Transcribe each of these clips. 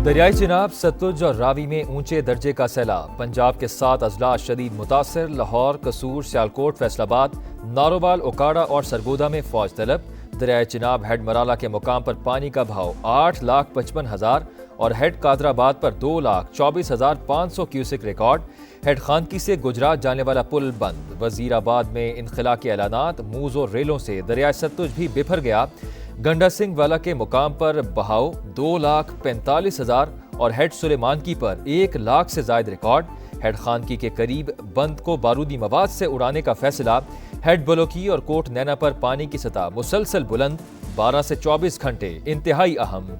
दरियाई चिनाब, सतलुज और रावी में ऊंचे दर्जे का सैलाब। पंजाब के 7 अजला शदीद मुतासर। लाहौर, कसूर, सियालकोट, फैसलाबाद, नारोवाल, ओकाड़ा और सरगोदा में फौज तलब। दरियाई चिनाब हेड मराला के मुकाम पर पानी का बहाव 8,55,000 और हेड कादराबाद पर 2,24,500 क्यूसिक रिकॉर्ड। हेड खानकी से गुजरात जाने वाला पुल बंद। वजीराबाद में इनखला के ऐलानात। मूज और रेलों से दरियाई सतलुज भी बिफर गया। गंडा सिंह वाला के मुकाम पर बहाव 2,45,000 और हेड सुलेमानकी पर 1 लाख से जायद रिकॉर्ड। हेड खानकी के करीब बंद को बारूदी मवाद से उड़ाने का फैसला। हेड बलोकी और कोट नैना पर पानी की सतह मुसलसल बुलंद। 12 से 24 घंटे इंतहाई अहम।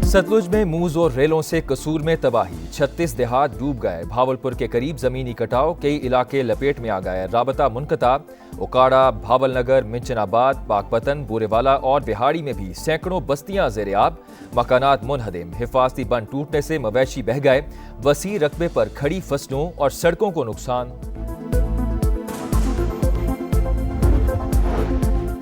सतलुज में मूज और रेलों से कसूर में तबाही। 36 देहात डूब गए। भावलपुर के करीब जमीनी कटाव, कई इलाके लपेट में आ गए। राबता मुनक़ता। ओकाड़ा, भावलनगर, मिंचनाबाद, पाकपतन, बूरेवाला और बिहाड़ी में भी सैकड़ों बस्तियां ज़ेर-ए-आब। मकानात मुनहदिम। हिफाजती बंद टूटने से मवेशी बह गए। वसी रकबे पर खड़ी फसलों और सड़कों को नुकसान।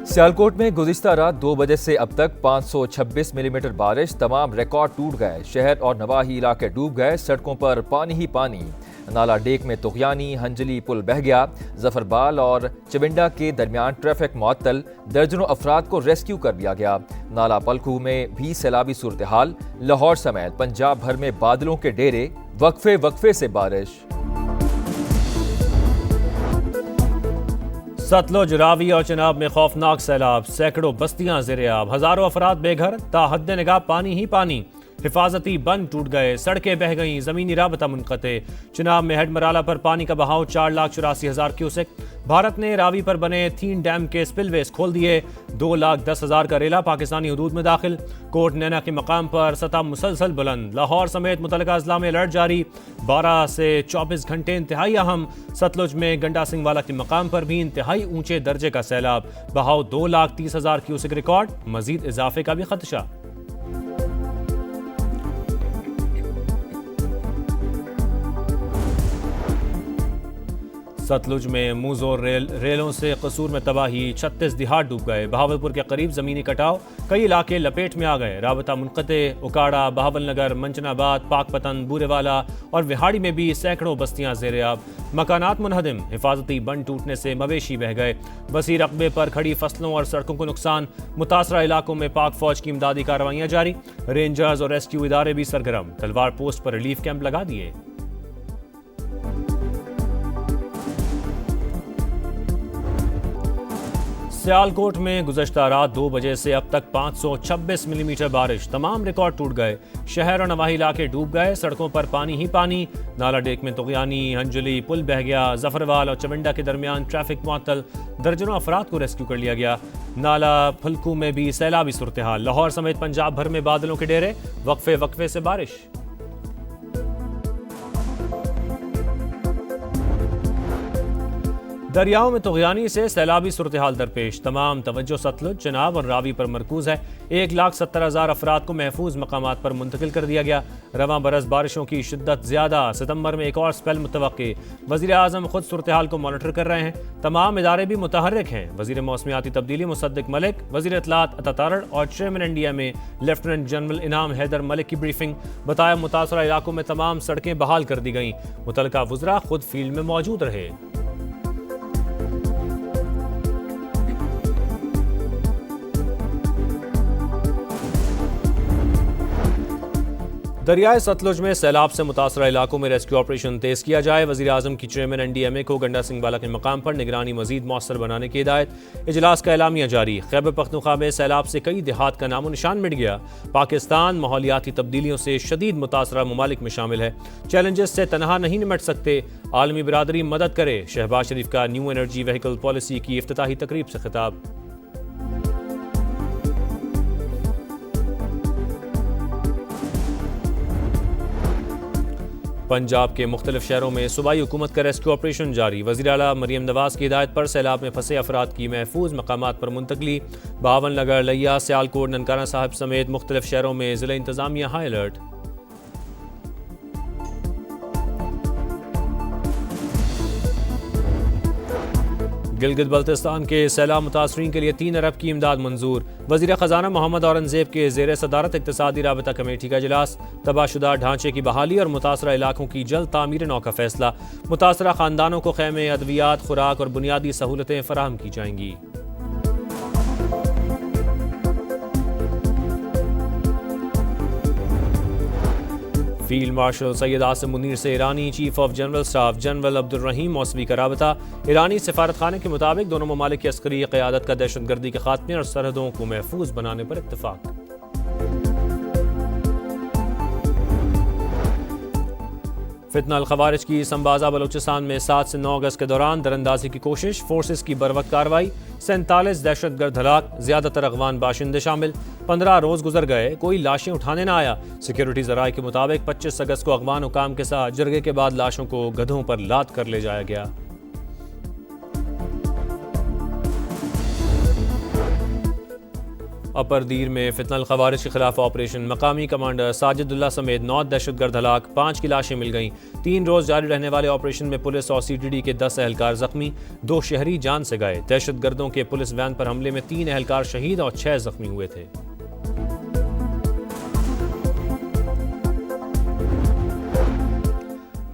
सियालकोट में गुज़िश्ता रात 2 बजे से अब तक 526 मिलीमीटर बारिश। तमाम रिकॉर्ड टूट गए। शहर और नवाही इलाके डूब गए। सड़कों पर पानी ही पानी। नाला डेक में तुगयानी, हंजली पुल बह गया। जफरबाल और चविंडा के दरमियान ट्रैफिक मुअत्तल। दर्जनों अफराद को रेस्क्यू कर दिया गया। नाला पलखू में भी सैलाबी सूरत हाल। लाहौर समेत पंजाब भर में बादलों के डेरे। वक्फे वक्फे से बारिश। सतलुज, रावी और चिनाब में खौफनाक सैलाब। सैकड़ों बस्तियां ज़ेर-ए-आब। हजारों अफराद बेघर। ताहद निगाह पानी ही पानी। हिफाजती बंद टूट गए। सड़कें बह गईं। जमीनी राबता मुनक़ते। चिनाब में हेड मराला पर पानी का बहाव 4,84,000 क्यूसेक। भारत ने रावी पर बने 3 डैम के स्पिलवेज खोल दिए। 2,10,000 का रेला पाकिस्तानी हदूद में दाखिल। कोट नैना के मकाम पर सतह मुसलसल बुलंद। लाहौर समेत मुतलका अजला में अलर्ट जारी। 12 से 24 घंटे इंतहाई अहम। सतलुज में गंडा सिंह वाला के मकाम पर भी इंतहाई ऊंचे दर्जे का सैलाब। बहाव 2,30,000 क्यूसेक रिकॉर्ड। मजीद इजाफे का भी खदशा। सतलुज में मूज और रेलों से कसूर में तबाही। 36 देहात डूब गए। बहावलपुर के करीब जमीनी कटाव, कई इलाके लपेट में आ गए। राबता मुनक़ते। ओकाड़ा, बहावलनगर, मंचनाबाद, पाकपतन, बूरेवाला और विहाड़ी में भी सैकड़ों बस्तियां ज़ेर-ए-आब। मकानात मुनहदिम। हिफाजती बंद टूटने से मवेशी बह गए। वसी रकबे पर खड़ी फसलों और सड़कों को नुकसान। मुतासरा इलाकों में पाक फौज की इमदादी कार्रवाइयां जारी। रेंजर्स और रेस्क्यू इदारे भी सरगर्म। तलवार पोस्ट पर रिलीफ कैंप लगा दिए। सियालकोट में गुज़श्ता रात 2 बजे से अब तक 526 मिलीमीटर बारिश। तमाम रिकॉर्ड टूट गए। शहर और नवाही इलाके डूब गए। सड़कों पर पानी ही पानी। नाला डेक में तुगयानी, हंजली पुल बह गया। जफरवाल और चविंडा के दरमियान ट्रैफिक मुअत्तल। दर्जनों अफराद को रेस्क्यू कर लिया गया। नाला फलकू में भी सैलाबी सूरत हाल। लाहौर समेत पंजाब भर में बादलों के डेरे। वक्फे वक्फे से बारिश। दरियाओं में तुगयानी से सैलाबी सूरत हाल दरपेश। तमाम तवज्जो सतलुज, चिनाब और रावी पर मरकूज है। 1,70,000 अफराद को महफूज मकामात पर मुंतकिल कर दिया गया। रवां बरस बारिशों की शिद्दत ज्यादा। सितंबर में एक और स्पेल मुतवक्की। वज़ीर आज़म खुद सूरत हाल को मॉनिटर कर रहे हैं। तमाम इदारे भी मुतहर्रिक हैं। वज़ीर मौसमियाती तब्दीली मुसद्दिक मलिक, वज़ीर इत्तलात अता तारड़ और चेयरमैन NDMA लेफ्टिनेंट जनरल इनाम हैदर मलिक की ब्रीफिंग। बताया मुतासरा इलाकों में तमाम सड़कें बहाल कर दी गईं। मुतलका वज़रा खुद फील्ड में मौजूद रहे। दरियाए सतलुज में सैलाब से मुतासरा इलाकों में रेस्क्यू ऑपरेशन तेज किया जाए। वज़ीर आज़म की चेयरमैन NDMA को गंडा सिंह वाला के मकाम पर निगरानी मजीद मौसर बनाने की हिदायत। इजलास का एलामिया जारी। खैबर पख्तूनख्वा में सैलाब से कई देहात का नामो निशान मिट गया। पाकिस्तान माहौलियाती तब्दीलियों से शदीद मुतासरा ममालिक में शामिल है। चैलेंजेस से तनहा नहीं निमट सकते। आलमी बिरादरी मदद करे। शहबाज शरीफ का न्यू एनर्जी व्हीकल पॉलिसी की इफ्तिताही तकरीब से खिताब। पंजाब के मुख्तलिफ शहरों में सूबाई हुकूमत का रेस्क्यू ऑपरेशन जारी। वज़ीर आला मरियम नवाज की हिदायत पर सैलाब में फंसे अफराद की महफूज मकामात पर मुंतकली। बावननगर, लिया, सियालकोट, ननकाना साहिब समेत मुख्तलिफ शहरों में ज़िला इंतजामिया हाई अलर्ट। गिलगित बल्तिस्तान के सैलाब मुतासरीन के लिए 3 अरब की इमदाद मंजूर। वज़ीर ख़जाना मोहम्मद औरंगज़ेब के ज़ेर सदारत इक़्तिसादी राबता कमेटी का इजलास। तबाहशुदा ढांचे की बहाली और मुतासरा इलाकों की जल्द तामीर नौ का फैसला। मुतासरा ख़ानदानों को खैमे, अद्वियात, खुराक और बुनियादी सहूलतें फराहम की जाएंगी। फील्ड मार्शल सैयद आसिम मुनीर से ईरानी chief of general staff general Abdul Rahim Mousavi का राबता। ईरानी सफारत खाने के मुताबिक दोनों ममालिक की अस्करी क़यादत का दहशतगर्दी के खात्मे और सरहदों को महफूज बनाने पर इत्तफाक। फितना अल खवारिज की संबाजा बलूचिस्तान में 7 से 9 अगस्त के दौरान दरअंदाजी की कोशिश, फोर्सेस की बरवक्त कार्रवाई, 47 दहशतगर्द हलाक, ज्यादातर अगवान बाशिंदे शामिल। 15 रोज गुजर गए, कोई लाशें उठाने ना आया। सिक्योरिटी जराये के मुताबिक 25 अगस्त को अगवान हुकाम के साथ जरगे के बाद लाशों को गधों पर लाद कर ले जाया गया। अपर दीर में फितना अल खवारिज के खिलाफ ऑपरेशन, मकामी कमांडर साजिदुल्लाह समेत 9 दहशतगर्द हलाक, 5 की लाशें मिल गईं। 3 रोज जारी रहने वाले ऑपरेशन में पुलिस और CTD के 10 एहलकार जख्मी, 2 शहरी जान से गए। दहशतगर्दों के पुलिस वैन पर हमले में 3 एहलकार शहीद और 6 जख्मी हुए थे।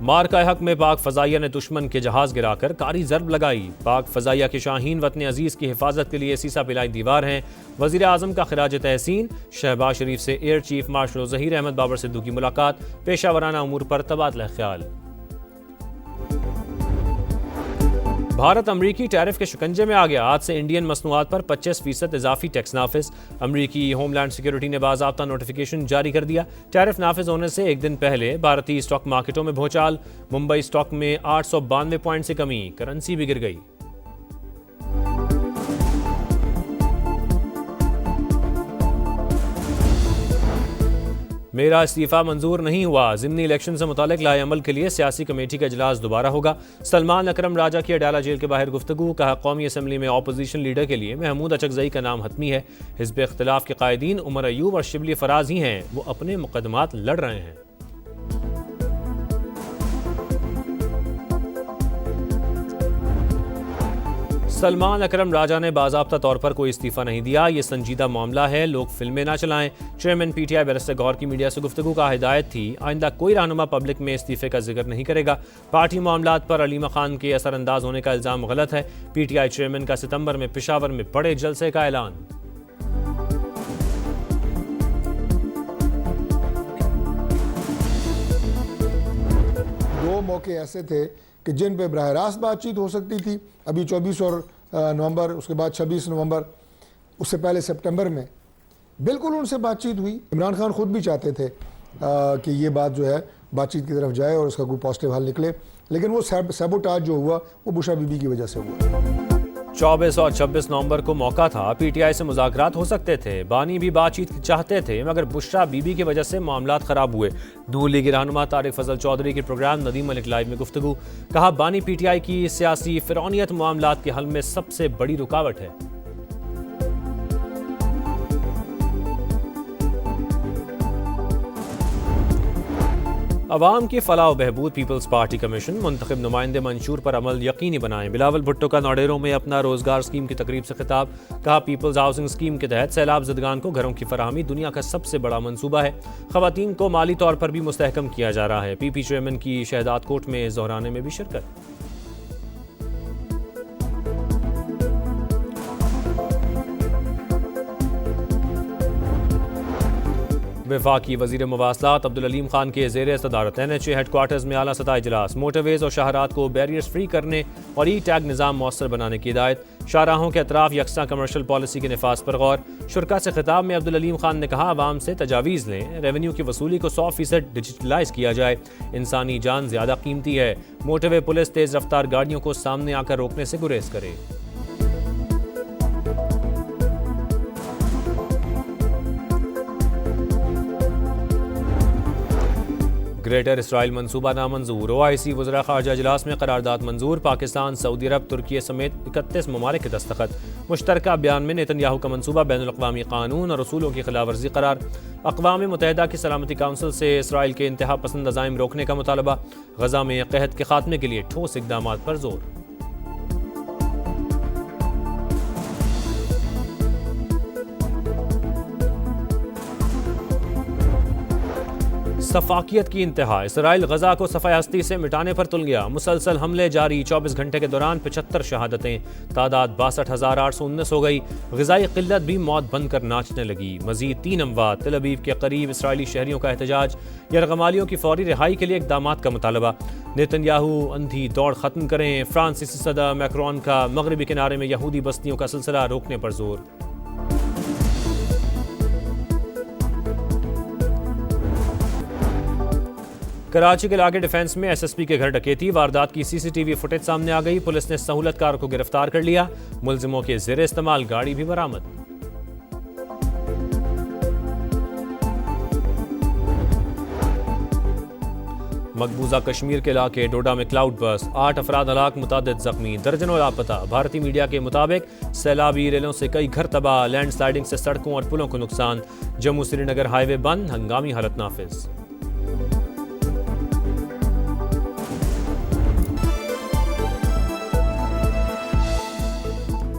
मार्का हक में पाक फजाइया ने दुश्मन के जहाज गिराकर कारी जरब लगाई। पाक फजाइया के शाहीन वतन अजीज की हिफाजत के लिए सीसा पिलाई दीवार हैं। वजीर आजम का खिराज तहसीन। शहबाज शरीफ से air chief marshal Zaheer Ahmed Babar Sidhu की मुलाकात। पेशावराना उमूर पर तबादला ख्याल। भारत अमरीकी टैरिफ के शिकंजे में आ गया। आज से इंडियन मसनूआत पर 25% इजाफी टैक्स नाफिज। अमरीकी होमलैंड सिक्योरिटी ने बाज़ाब्ता नोटिफिकेशन जारी कर दिया। टैरिफ नाफिज होने से एक दिन पहले भारतीय स्टॉक मार्केटों में भूचाल। मुंबई स्टॉक में 892 पॉइंट से कमी, करेंसी भी गिर गई। मेरा इस्तीफा मंजूर नहीं हुआ। ज़िमनी इलेक्शन से मुतालिक लाएअमल के लिए सियासी कमेटी का इजलास दोबारा होगा। सलमान अकरम राजा की अडाला जेल के बाहर गुफ्तगू। कहा, कौमी असम्बली में ऑपोजिशन लीडर के लिए महमूद अचकजई का नाम हतमी है। हिज़्ब इख्तिलाफ के कायदीन उमर अयूब और शिबली फराज ही हैं, वो अपने मुकदमात लड़ रहे हैं। सलमान अकरम राजा ने बाज़ाब्ता तौर पर कोई इस्तीफा नहीं दिया। ये संजीदा मामला है, लोग फिल्में ना चलाएं। चेयरमैन PTI बैरिस्टर गौहर की मीडिया से गुफ्तगू का हिदायत थी, आइंदा कोई रहनुमा पब्लिक में इस्तीफे का जिक्र नहीं करेगा। पार्टी मामलात पर अलीमा खान के असरअंदाज होने का इल्ज़ाम गलत है। PTI चेयरमैन का सितंबर में पेशावर में बड़े जलसे का ऐलान। दो मौके ऐसे थे कि जिन पे बराह रास्त बातचीत हो सकती थी। अभी 24 और नवंबर, उसके बाद 26 नवंबर, उससे पहले सितंबर में बिल्कुल उनसे बातचीत हुई। इमरान खान खुद भी चाहते थे कि ये बात जो है बातचीत की तरफ जाए और उसका कोई पॉजिटिव हल निकले, लेकिन वो सैबोटाज जो हुआ वो बुशरा बीबी की वजह से हुआ। 24 और 26 नवंबर को मौका था, PTI से मुज़ाकरात हो सकते थे। बानी भी बातचीत चाहते थे, मगर बुशरा बीबी की वजह से मामलात खराब हुए। नून लीग रहनुमा तारिक फजल चौधरी के प्रोग्राम नदीम मलिक लाइव में गुफ्तगू। कहा, बानी PTI की सियासी फिरौनियत मामलात के हल में सबसे बड़ी रुकावट है। अवाम की फलाह बहबूद पीपल्स पार्टी कमीशन मुंतखब नुमाइंदे मंशूर पर अमल यकीनी बनाएं। बिलावल भुट्टो का नौडेरों में अपना रोजगार स्कीम की तकरीब से खिताब। कहा, पीपल्स हाउसिंग स्कीम के तहत सैलाब ज़दगान को घरों की फराहमी दुनिया का सबसे बड़ा मंसूबा है। खवातीन को माली तौर पर भी मुस्तहकम किया जा रहा है। PP चेयरमैन की शहदाद कोर्ट में ज़ोहराने में भी शिरकत। वफाकी वज़ीर मवासलात अब्दुल अलीम खान के ज़ेर सदारत NHA हेडक्वार्टर्स में आला सतह इजलास। मोटरवेज और शाहरात को बैरियर्स फ्री करने और E-टैग निज़ाम मौसर बनाने की हिदायत। शाहराहों के अतराफ यकसा कमर्शल पॉलिसी के निफाज पर गौर। शुरा से खिताब में अब्दुल अलीम खान ने कहा, आवाम से तजावीज़ लें, रेवेन्यू की वसूली को 100% डिजिटलाइज किया जाए। इंसानी जान ज़्यादा कीमती है। मोटरवे पुलिस तेज़ रफ्तार गाड़ियों को सामने आकर रोकने से गुरेज करे। ग्रेटर इसराइल मंसूबा नामंजूर। OIC वज़रा ख़ारजा इजलास में करारदाद मंजूर। पाकिस्तान, सऊदी अरब, तुर्की समेत 31 ममालिक के दस्तखत। मुश्तरका बयान में नेतन्याहू का मंसूबा बैनुल-अक़वामी कानून और उसूलों की खिलाफवर्जी करार। अक़वाम मुत्तहिदा की सलामती काउंसिल से इसराइल के इंतहा पसंद अज़ाइम रोकने का मुतालबा। गज़ा में क़हत के खात्मे के लिए ठोस इक़दामात पर जोर। सफाकियत की इंतहा। इसराइल गजा को सफ़ाए हस्ती से मिटाने पर तुल गया। मुसलसल हमले जारी। 24 घंटे के दौरान 75 शहादतें। तादाद 62,819 हो गई। ग़िज़ाई क़िल्लत भी मौत बनकर नाचने लगी। मज़ीद 3 अमवात। तेल अवीव के करीब इसराइली शहरियों का एहतजाज। यरगमालियों की फौरी रिहाई के लिए इक़दामात का मुतालबा। नेतन्याहू अंधी दौड़ ख़त्म करें। फ्रांसीसी सदर मैक्रोन का मगरबी किनारे में यहूदी बस्तियों का सिलसिला रोकने पर जोर। कराची के इलाके डिफेंस में एसएसपी के घर डकैती। वारदात की सीसीटीवी फुटेज सामने आ गई। पुलिस ने सहूलतकार को गिरफ्तार कर लिया। मुलजिमों के ज़ेर इस्तेमाल गाड़ी भी बरामद। मकबूजा कश्मीर के इलाके डोडा में क्लाउड बर्स्ट। 8 अफराद हलाक, मुतादिद जख्मी, दर्जनों लापता। भारतीय मीडिया के मुताबिक सैलाबी रेलों से कई घर तबाह। लैंड स्लाइडिंग से सड़कों और पुलों को नुकसान। जम्मू श्रीनगर हाईवे बंद, हंगामी हालत नाफिज।